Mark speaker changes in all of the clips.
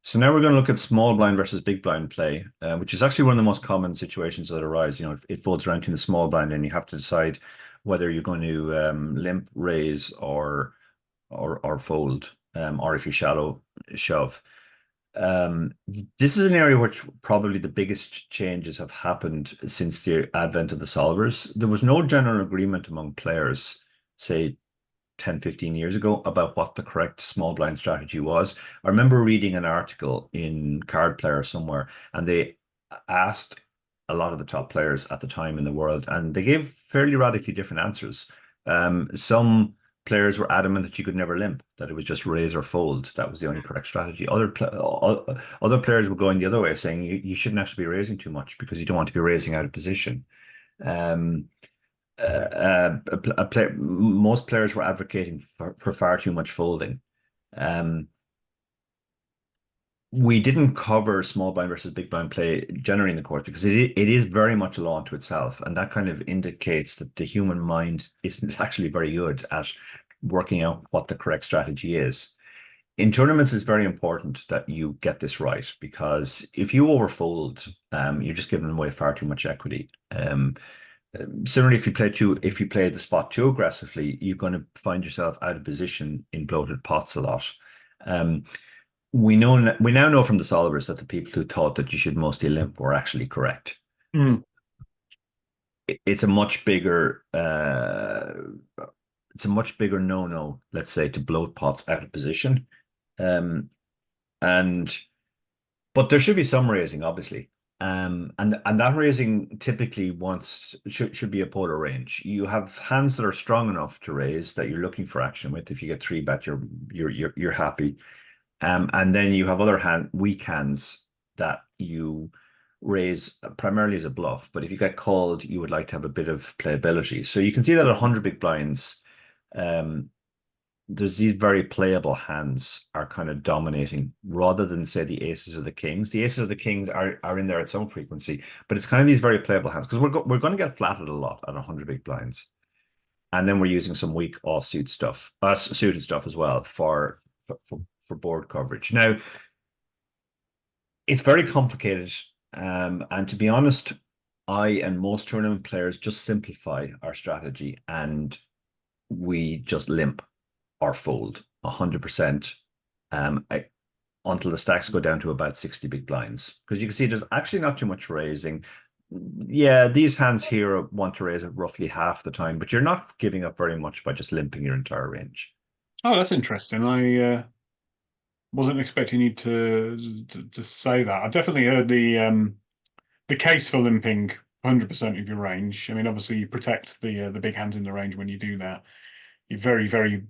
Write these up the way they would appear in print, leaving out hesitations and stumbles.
Speaker 1: So now we're going to look at small blind versus big blind play, which is actually one of the most common situations that arise. It folds around in the small blind, and you have to decide whether you're going to limp, raise, or fold, or if you shallow shove. Um, this is an area which probably the biggest changes have happened since the advent of the solvers. There was no general agreement among players, say 10, 15 years ago, about what the correct small blind strategy was. I remember reading an article in Card Player somewhere, and they asked a lot of the top players at the time in the world, and they gave fairly radically different answers. Some players were adamant that you could never limp, that it was just raise or fold. That was the only correct strategy. Other players were going the other way, saying you shouldn't actually be raising too much because you don't want to be raising out of position. Um, Most players were advocating for far too much folding. Um, we didn't cover small blind versus big blind play generally in the course because it is very much a law unto itself, and that kind of indicates that the human mind isn't actually very good at working out what the correct strategy is. In tournaments, it's very important that you get this right because if you overfold, you're just giving away far too much equity. Similarly, if you play the spot too aggressively, you're going to find yourself out of position in bloated pots a lot. Um, we now know from the solvers that the people who thought that you should mostly limp were actually correct.
Speaker 2: Mm.
Speaker 1: It's a much bigger no-no, let's say, to bloat pots out of position. Um, and But there should be some raising, obviously. And that raising typically should be a polar range. You have hands that are strong enough to raise that you're looking for action with. If you get three bet, you're happy. And then you have other weak hands that you raise primarily as a bluff. But if you get called, you would like to have a bit of playability. So you can see that at 100 big blinds, um, there's these very playable hands are kind of dominating rather than say the aces or the kings. The aces or the kings are in there at some frequency, but it's kind of these very playable hands because we're going to get flatted a lot at 100 big blinds, and then we're using some weak offsuit stuff, suited stuff as well for board coverage. Now it's very complicated, and to be honest, I and most tournament players just simplify our strategy and we just limp or fold 100% until the stacks go down to about 60 big blinds. Because you can see there's actually not too much raising. Yeah, these hands here want to raise it roughly half the time, but you're not giving up very much by just limping your entire range.
Speaker 2: Oh, that's interesting. I wasn't expecting you to say that. I've definitely heard the case for limping 100% of your range. I mean, obviously you protect the big hands in the range when you do that. You're very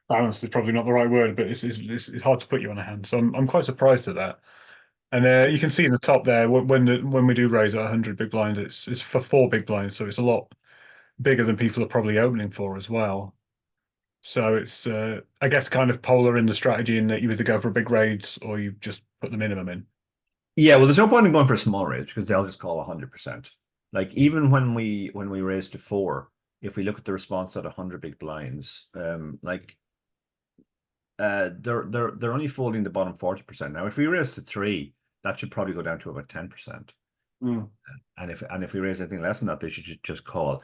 Speaker 2: balanced is probably not the right word, but it's hard to put you on a hand. So I'm quite surprised at that. And you can see in the top there when we do raise at 100 big blinds, it's for four big blinds, so it's a lot bigger than people are probably opening for as well. So it's I guess kind of polar in the strategy in that you either go for big raids or you just put the minimum in.
Speaker 1: Yeah, well, there's no point in going for a small raise because they'll just call 100%. Like even when we raise to four, if we look at the response at 100 big blinds, they're only folding the bottom 40%. Now, if we raise to three, that should probably go down to about 10%.
Speaker 2: Mm.
Speaker 1: And if we raise anything less than that, they should just call.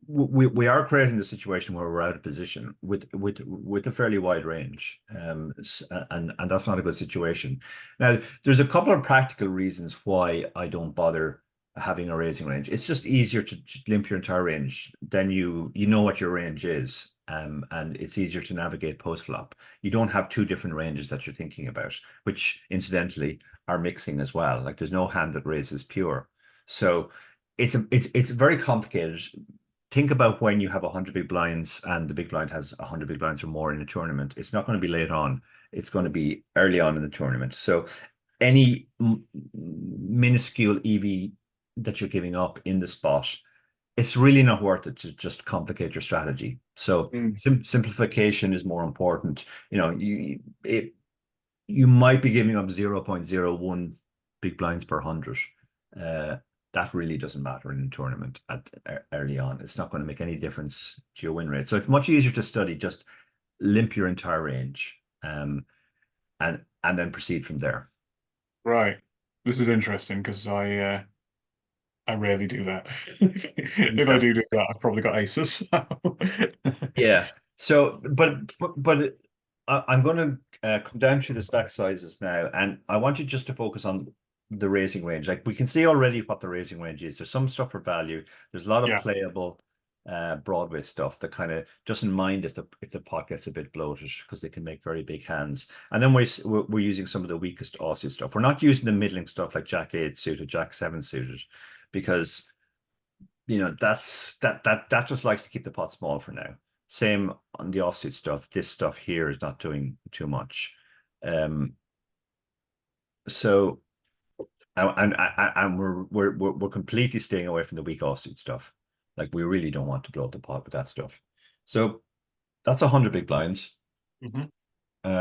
Speaker 1: We are creating the situation where we're out of position with a fairly wide range, and that's not a good situation. Now, there's a couple of practical reasons why I don't bother having a raising range. It's just easier to limp your entire range. Then you know what your range is, and it's easier to navigate post flop. You don't have two different ranges that you're thinking about, which incidentally are mixing as well. Like there's no hand that raises pure, so it's very complicated. Think about when you have 100 big blinds and the big blind has 100 big blinds or more in a tournament. It's not going to be late on. It's going to be early on in the tournament. So any minuscule EV that you're giving up in the spot, it's really not worth it to just complicate your strategy. So
Speaker 2: Mm.
Speaker 1: simplification is more important. You might be giving up 0.01 big blinds per 100. Uh, that really doesn't matter in a tournament early on. It's not going to make any difference to your win rate. So it's much easier to study just limp your entire range. And and then proceed from there.
Speaker 2: Right. This is interesting because I rarely do that. If I
Speaker 1: Yeah.
Speaker 2: do that, I've probably got aces.
Speaker 1: Yeah. So, but I'm going to come down to the stack sizes now, and I want you just to focus on the raising range. Like we can see already what the raising range is. There's some stuff for value. There's a lot of
Speaker 2: Yeah.
Speaker 1: playable Broadway stuff that kind of doesn't mind if the pot gets a bit bloated because they can make very big hands. And then we're using some of the weakest offsuit stuff. We're not using the middling stuff like Jack 8 suited, Jack 7 suited, because that just likes to keep the pot small for now. Same on the offsuit stuff. This stuff here is not doing too much. Um, so and we're completely staying away from the weak offsuit stuff. Like we really don't want to blow up the pot with that stuff. So that's 100 big blinds.
Speaker 2: Mhm.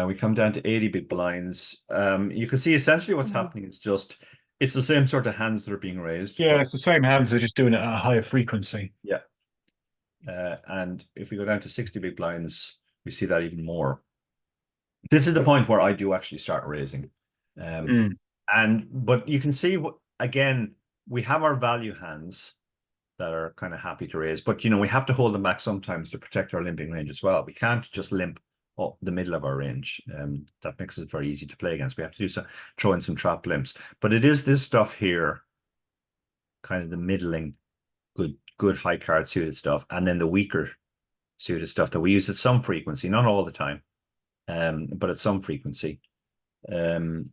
Speaker 1: We come down to 80 big blinds. You can see essentially what's happening is just it's the same sort of hands that are being raised,
Speaker 2: Yeah,
Speaker 1: but
Speaker 2: it's the same hands. They're just doing it at a higher frequency.
Speaker 1: yeah. And if we go down to 60 big blinds, we see that even more. This is the point where I do actually start raising. Um,
Speaker 2: Mm.
Speaker 1: but you can see again, we have our value hands that are kind of happy to raise, but we have to hold them back sometimes to protect our limping range as well. We can't just limp up the middle of our range. That makes it very easy to play against. We have to throw in some trap limps. But it is this stuff here, kind of the middling, good high card suited stuff, and then the weaker suited stuff that we use at some frequency, not all the time, but at some frequency. And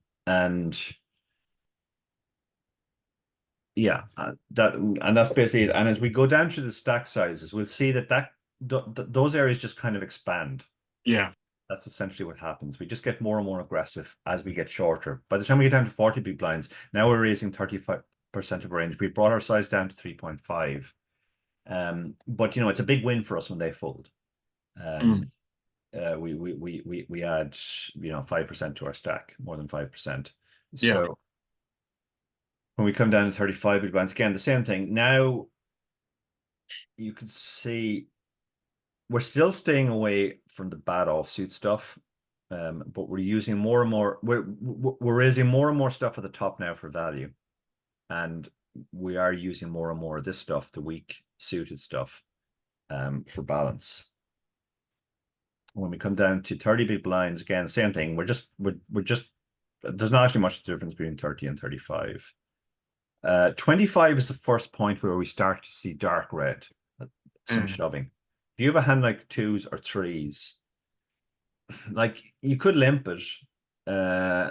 Speaker 1: yeah, that's basically it. And as we go down to the stack sizes, we'll see that those areas just kind of expand.
Speaker 2: Yeah.
Speaker 1: That's essentially what happens. We just get more and more aggressive as we get shorter. By the time we get down to 40 big blinds, now we're raising 35% of range. We've brought our size down to 3.5. But it's a big win for us when they fold.
Speaker 2: Mm.
Speaker 1: We add 5% to our stack, more than 5%.
Speaker 2: Yeah.
Speaker 1: So when we come down to 35 big blinds, again the same thing. Now you can see we're still staying away from the bad offsuit stuff, but we're using more and more. We're raising more and more stuff at the top now for value, and we are using more and more of this stuff, the weak suited stuff, for balance. When we come down to 30 big blinds, again, same thing. We're just there's not actually much difference between 30 and 35. 25 is the first point where we start to see dark red, some
Speaker 2: Mm.
Speaker 1: shoving. If you have a hand like twos or threes, like you could limp it. Uh,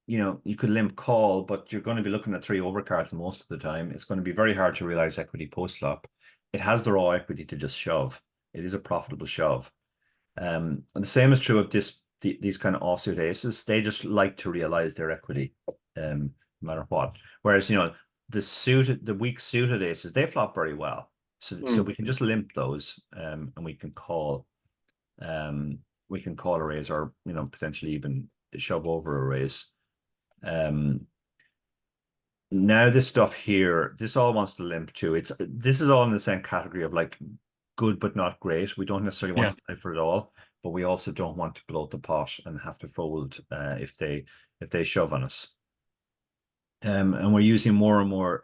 Speaker 1: you could limp call, but you're going to be looking at three overcards most of the time. It's going to be very hard to realize equity post flop. It has the raw equity to just shove. It is a profitable shove. And the same is true of these kind of offsuit aces. They just like to realize their equity, no matter what. Whereas, the weak suited aces, they flop very well. So
Speaker 2: Mm.
Speaker 1: we can just limp those, and we can call a raise, or potentially even shove over a raise. Now this stuff here, this all wants to limp too. This is all in the same category of like good but not great. We don't necessarily want
Speaker 2: Yeah.
Speaker 1: to play for it all, but we also don't want to bloat the pot and have to fold if they shove on us. And we're using more and more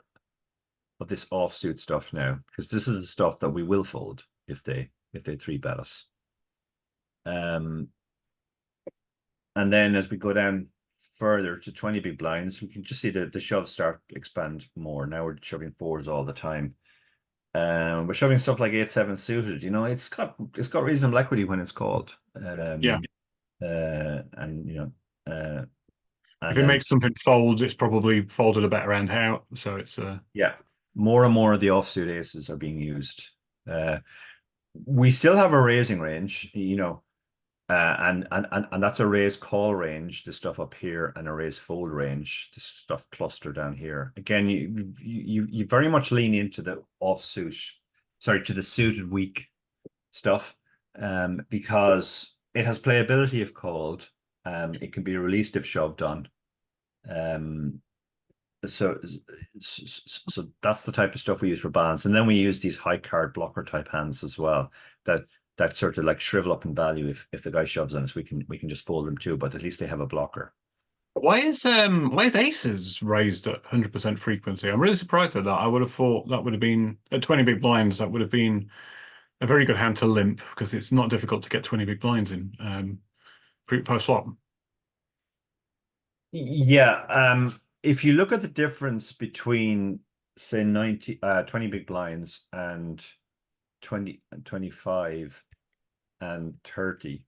Speaker 1: of this offsuit stuff now, because this is the stuff that we will fold if they three bet us. And then as we go down further to 20 big blinds, we can just see the shoves start to expand more. Now we're shoving fours all the time. We're shoving stuff like 8-7 suited. It's got reasonable equity when it's called.
Speaker 2: Yeah.
Speaker 1: And
Speaker 2: If
Speaker 1: and
Speaker 2: it
Speaker 1: then
Speaker 2: makes something fold, it's probably folded a better hand out. So it's
Speaker 1: yeah, more and more of the offsuit aces are being used. We still have a raising range, and that's a raise call range, the stuff up here, and a raise fold range, the stuff cluster down here. Again, you very much lean into the to the suited weak stuff, because it has playability if called. It can be released if shoved on. Um, so that's the type of stuff we use for balance, and then we use these high card blocker type hands as well that that sort of like shrivel up in value if the guy shoves on us. We can just fold them too, but at least they have a blocker.
Speaker 2: Why is aces raised at 100% frequency? I'm really surprised at that. I would have thought that would have been at 20 big blinds. That would have been a very good hand to limp because it's not difficult to get 20 big blinds in post flop.
Speaker 1: Yeah. If you look at the difference between say 20 big blinds and 20 25 and 30,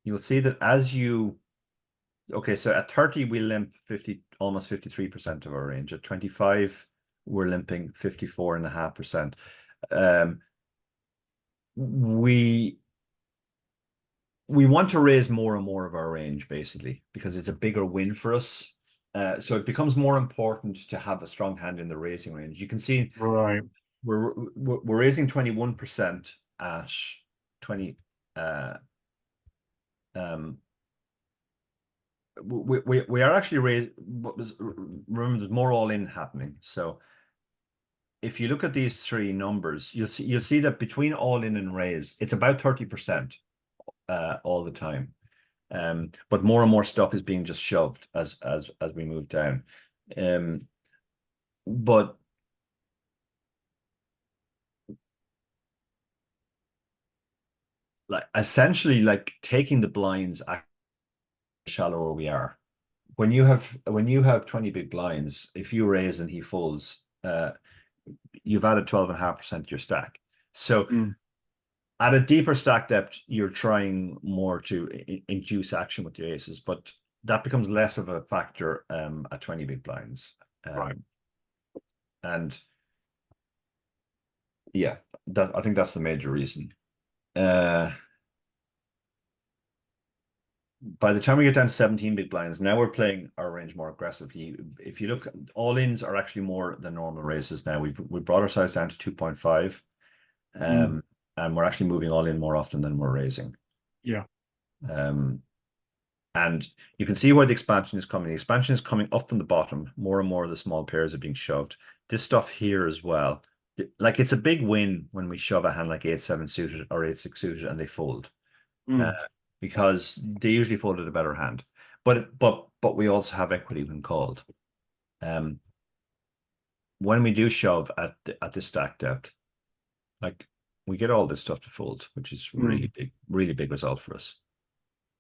Speaker 1: you'll see that okay, so at 30 we limp almost 53% of our range. At 25 we're limping 54.5%. We want to raise more and more of our range basically because it's a bigger win for us. So it becomes more important to have a strong hand in the raising range. You can see
Speaker 2: Right.
Speaker 1: we're raising 21% at 20. We are actually raising. Remember, there's more all in happening. So if you look at these three numbers, you'll see that between all in and raise, it's about 30% all the time. But more and more stuff is being just shoved as we move down. But like essentially like taking the blinds at shallower we are. When you have 20 big blinds, if you raise and he folds, you've added 12.5% to your stack. So
Speaker 2: Mm.
Speaker 1: at a deeper stack depth, you're trying more to induce action with your aces, but that becomes less of a factor at 20 big blinds.
Speaker 2: Right.
Speaker 1: And yeah, I think that's the major reason. By the time we get down to 17 big blinds, now we're playing our range more aggressively. If you look, all ins are actually more than normal raises now. We brought our size down to 2.5, and we're actually moving all in more often than we're raising.
Speaker 2: Yeah.
Speaker 1: And you can see where the expansion is coming. The expansion is coming up from the bottom. More and more of the small pairs are being shoved. This stuff here as well. Like it's a big win when we shove a hand like 8-7 suited or 8-6 suited and they fold. Because they usually folded a better hand. But we also have equity when called. When we do shove at this stack depth, like we get all this stuff to fold, which is really big result for us.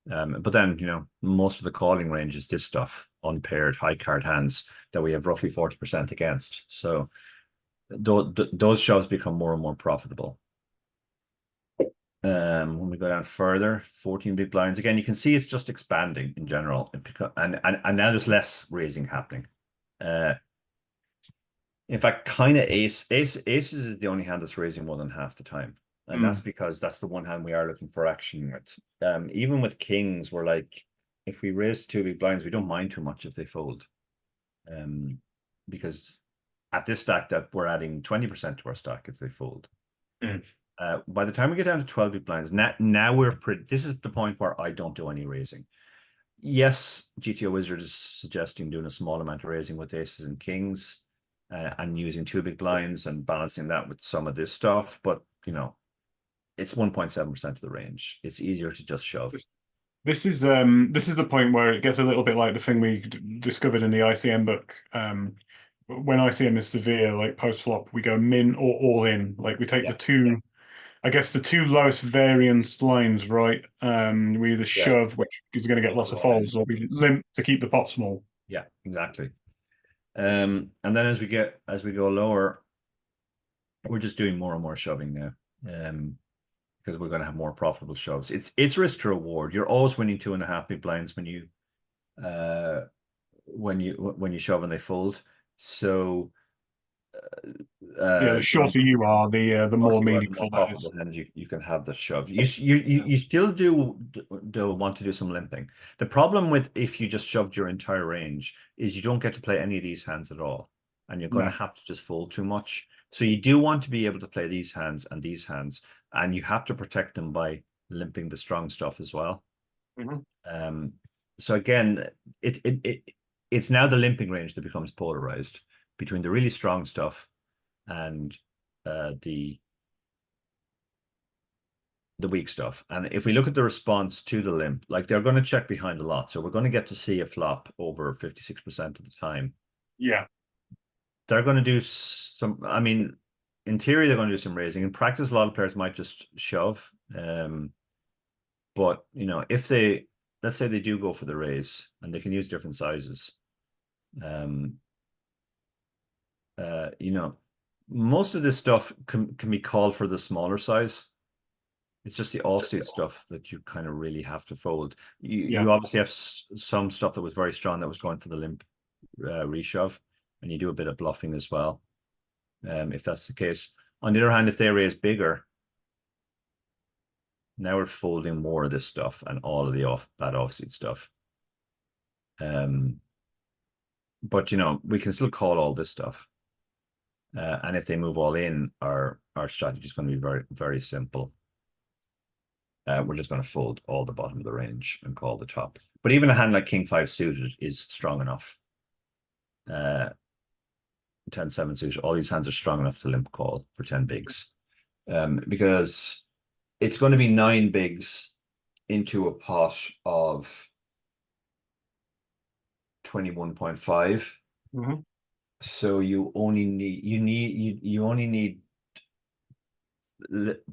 Speaker 1: But then, you know, most of the calling range is this stuff, unpaired high card hands that we have roughly 40% against. So those shoves become more and more profitable. When we go down further, 14 big blinds. Again, you can see it's just expanding in general. And now there's less raising happening. In fact, kind of aces is the only hand that's raising more than half the time. And that's because that's the one hand we are looking for action with. Even with kings, we're like, if we raise 2 big blinds, we don't mind too much if they fold. Because at this stack depth, we're adding 20% to our stack if they fold. By the time we get down to 12 big blinds, now we're pretty. This is the point where I don't do any raising. Yes, GTO Wizard is suggesting doing a small amount of raising with aces and kings, and using 2 big blinds and balancing that with some of this stuff. But you know, it's 1.7% of the range. It's easier to just shove.
Speaker 2: This is the point where it gets a little bit like the thing we discovered in the ICM book. When ICM is severe, like post flop, we go min or all in. Like we take the two. I guess the two lowest variance lines, right? We either shove, which is going to get lots of folds, or we limp to keep the pot small.
Speaker 1: Yeah, exactly. And then as we go lower, we're just doing more and more shoving now. Because we're going to have more profitable shoves. It's risk to reward. You're always winning 2.5 big blinds when you shove and they fold. So
Speaker 2: Yeah, the shorter you are, the more meaningful that is.
Speaker 1: profitable hand you can have the shove. You still do want to do some limping. The problem with if you just shoved your entire range is you don't get to play any of these hands at all, and you're going to have to just fold too much. So you do want to be able to play these hands and these hands, and you have to protect them by limping the strong stuff as well. So again, it's now the limping range that becomes polarized between the really strong stuff and the the weak stuff. And if we look at the response to the limp, like they're going to check behind a lot. So we're going to get to see a flop over 56% of the time.
Speaker 2: Yeah.
Speaker 1: They're going to do some, I mean, in theory, they're going to do some raising. In practice, a lot of players might just shove. But, you know, if they, let's say they do go for the raise and they can use different sizes. You know, most of this stuff can be called for the smaller size. It's just the offsuit stuff that you kind of really have to fold. You obviously have some stuff that was very strong that was going for the limp reshove, and you do a bit of bluffing as well, if that's the case. On the other hand, if they raise bigger, now we're folding more of this stuff and all of the bad offsuit stuff. But you know, we can still call all this stuff. And if they move all in, our strategy is going to be very, very simple. We're just going to fold all the bottom of the range and call the top. But even a hand like King 5 suited is strong enough. 10-7 suited, all these hands are strong enough to limp call for 10 bigs. Because it's going to be 9 bigs into a pot of 21.5. So you only need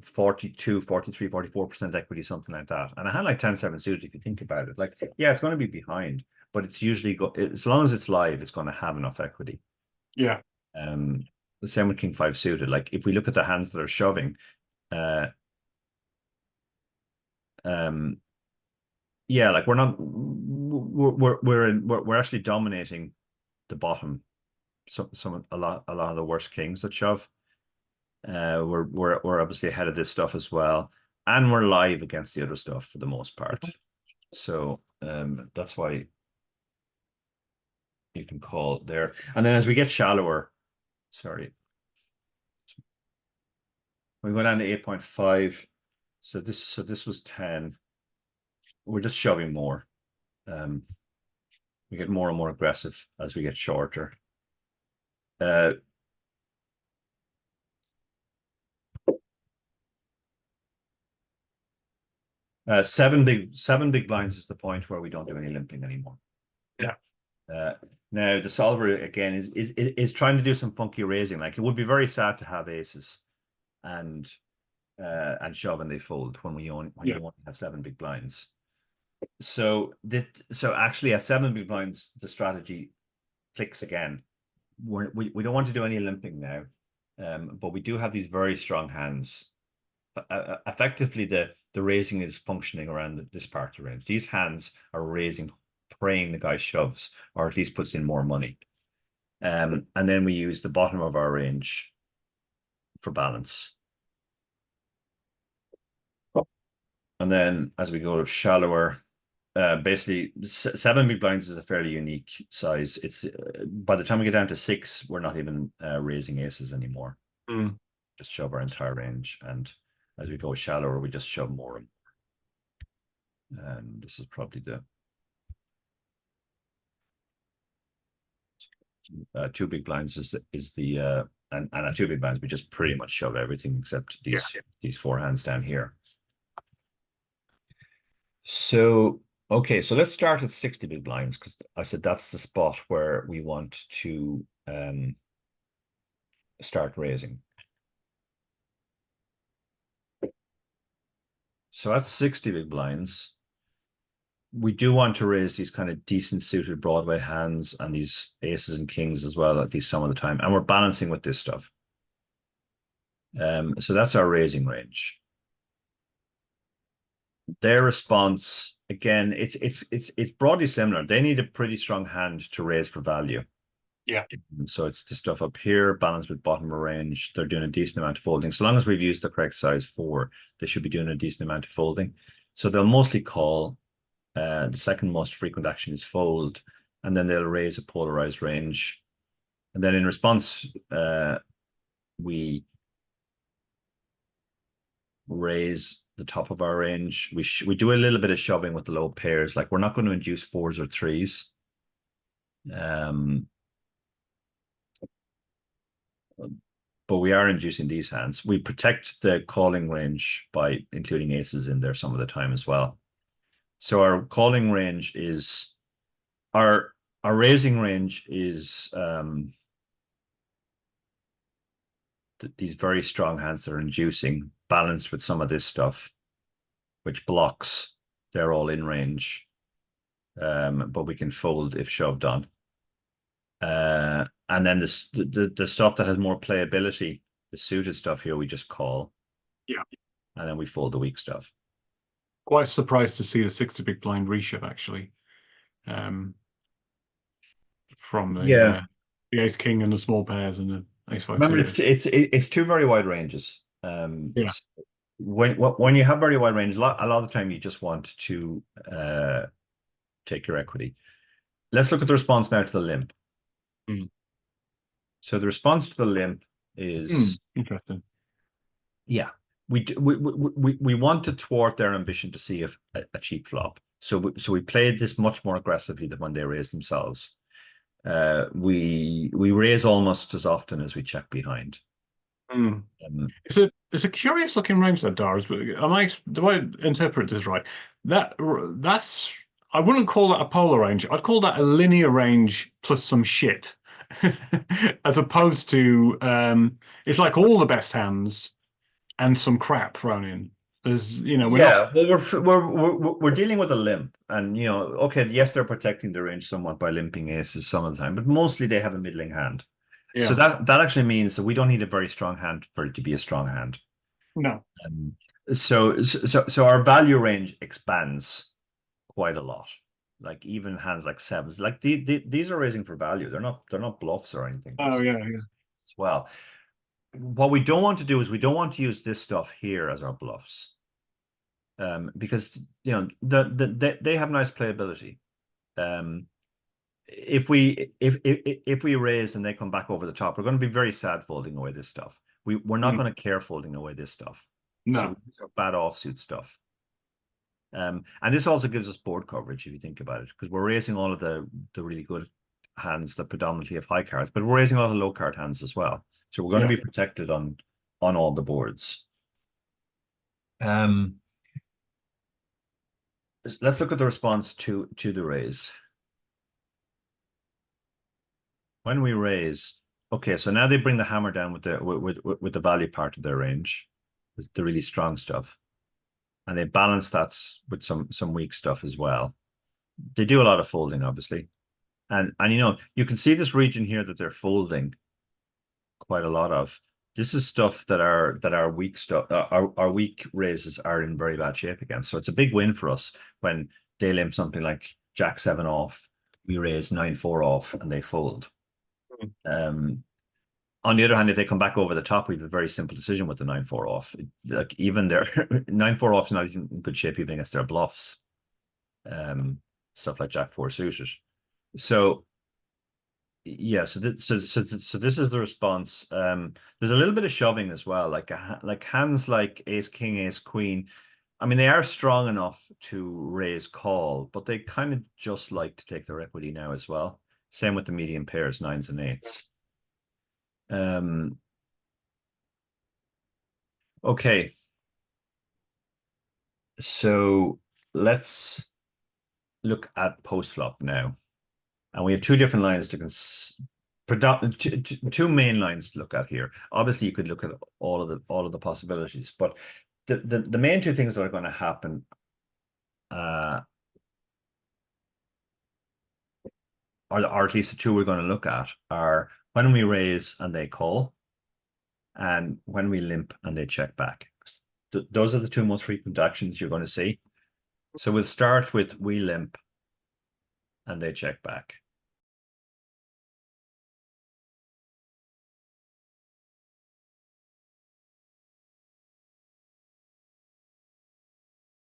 Speaker 1: 42, 43, 44% equity, something like that. And a hand like 10-7 suited, if you think about it, like, yeah, it's going to be behind, but it's usually as long as it's live, it's going to have enough equity.
Speaker 2: Yeah.
Speaker 1: The same with King 5 suited. Like if we look at the hands that are shoving, yeah, like we're actually dominating the bottom. A lot of the worst kings that shove. We're obviously ahead of this stuff as well, and we're live against the other stuff for the most part. So that's why you can call there. And then as we get shallower, sorry, we go down to 8.5. So this was 10. We're just shoving more. We get more and more aggressive as we get shorter. 7 big blinds is the point where we don't do any limping anymore.
Speaker 2: Yeah.
Speaker 1: Now the solver again is trying to do some funky raising. Like it would be very sad to have aces and shove and they fold when you only have 7 big blinds. So actually at 7 big blinds the strategy flicks again. We don't want to do any limping now, but we do have these very strong hands. Effectively, the raising is functioning around this part of the range. These hands are raising, praying the guy shoves, or at least puts in more money. And then we use the bottom of our range for balance. And then as we go shallower, basically 7 big blinds is a fairly unique size. It's by the time we get down to 6, we're not even raising aces anymore. Just shove our entire range, and as we go shallower, we just shove more and more. And this is probably the 2 big blinds is the and at 2 big blinds we just pretty much shove everything except these 4 hands down here. So okay, so let's start at 60 big blinds because I said that's the spot where we want to start raising. So at 60 big blinds, we do want to raise these kind of decent suited Broadway hands and these aces and kings as well, at least some of the time. And we're balancing with this stuff. So that's our raising range. Their response, again, it's broadly similar. They need a pretty strong hand to raise for value.
Speaker 2: Yeah.
Speaker 1: So it's the stuff up here, balanced with bottom of range. They're doing a decent amount of folding. So long as we've used the correct size 4, they should be doing a decent amount of folding. So they'll mostly call. The second most frequent action is fold, and then they'll raise a polarized range. And then in response, we raise the top of our range. We do a little bit of shoving with the low pairs. Like we're not going to induce 4s or 3s. but we are inducing these hands. We protect the calling range by including aces in there some of the time as well. So our calling range is our raising range is these very strong hands that are inducing, balanced with some of this stuff, which blocks. They're all in range, but we can fold if shoved on. And then the stuff that has more playability, the suited stuff here, we just call.
Speaker 2: Yeah.
Speaker 1: And then we fold the weak stuff.
Speaker 2: Quite surprised to see the 60 big blind reshove actually, from
Speaker 1: Yeah.
Speaker 2: the ace king and the small pairs and the ace five
Speaker 1: Remember,
Speaker 2: suited.
Speaker 1: it's two very wide ranges.
Speaker 2: Yeah.
Speaker 1: When you have very wide range, a lot of the time you just want to take your equity. Let's look at the response now to the limp.
Speaker 2: Mm.
Speaker 1: So the response to the limp is
Speaker 2: interesting.
Speaker 1: Yeah, we want to thwart their ambition to see a cheap flop. So we played this much more aggressively than when they raised themselves. We raise almost as often as we check behind.
Speaker 2: It's a curious looking range that Dara. Do I interpret this right? That's I wouldn't call that a polar range. I'd call that a linear range plus some shit, as opposed to it's like all the best hands and some crap thrown in. There's we're not.
Speaker 1: Yeah, well, we're dealing with a limp, and okay, yes, they're protecting the range somewhat by limping aces some of the time, but mostly they have a middling hand. So
Speaker 2: Yeah.
Speaker 1: that actually means that we don't need a very strong hand for it to be a strong hand.
Speaker 2: No.
Speaker 1: So our value range expands quite a lot. Like even hands like sevens, like these are raising for value. They're not bluffs or anything.
Speaker 2: Oh yeah,
Speaker 1: As well. What we don't want to do is we don't want to use this stuff here as our bluffs, because they have nice playability. If we raise and they come back over the top, we're going to be very sad folding away this stuff. We're not going to care folding away this stuff.
Speaker 2: No.
Speaker 1: So these are bad offsuit stuff. And this also gives us board coverage if you think about it, because we're raising all of the really good hands that predominantly have high cards, but we're raising a lot of low card hands as well. So we're going to be protected on all the boards. Let's look at the response to the raise. When we raise, okay, so now they bring the hammer down with the value part of their range, the really strong stuff, and they balance that with some weak stuff as well. They do a lot of folding, obviously, and you can see this region here that they're folding quite a lot of. This is stuff that our weak stuff, our weak raises are in very bad shape against. So it's a big win for us when they limp something like Jack 7 off, we raise 9-4 off, and they fold. On the other hand, if they come back over the top, we have a very simple decision with the 9-4 off. Like even their 9-4 off is not in good shape even against their bluffs. Stuff like Jack 4 suited. So yeah, so this is the response. There's a little bit of shoving as well, like hands like ace king, ace queen. I mean, they are strong enough to raise call, but they kind of just like to take their equity now as well. Same with the medium pairs, 9s and 8s. Okay. So let's look at post flop now. And we have two different lines to two main lines to look at here. Obviously, you could look at all of the possibilities, but the main two things that are going to happen or at least the two we're going to look at are when we raise and they call, and when we limp and they check back. Those are the two most frequent actions you're going to see. So we'll start with we limp and they check back.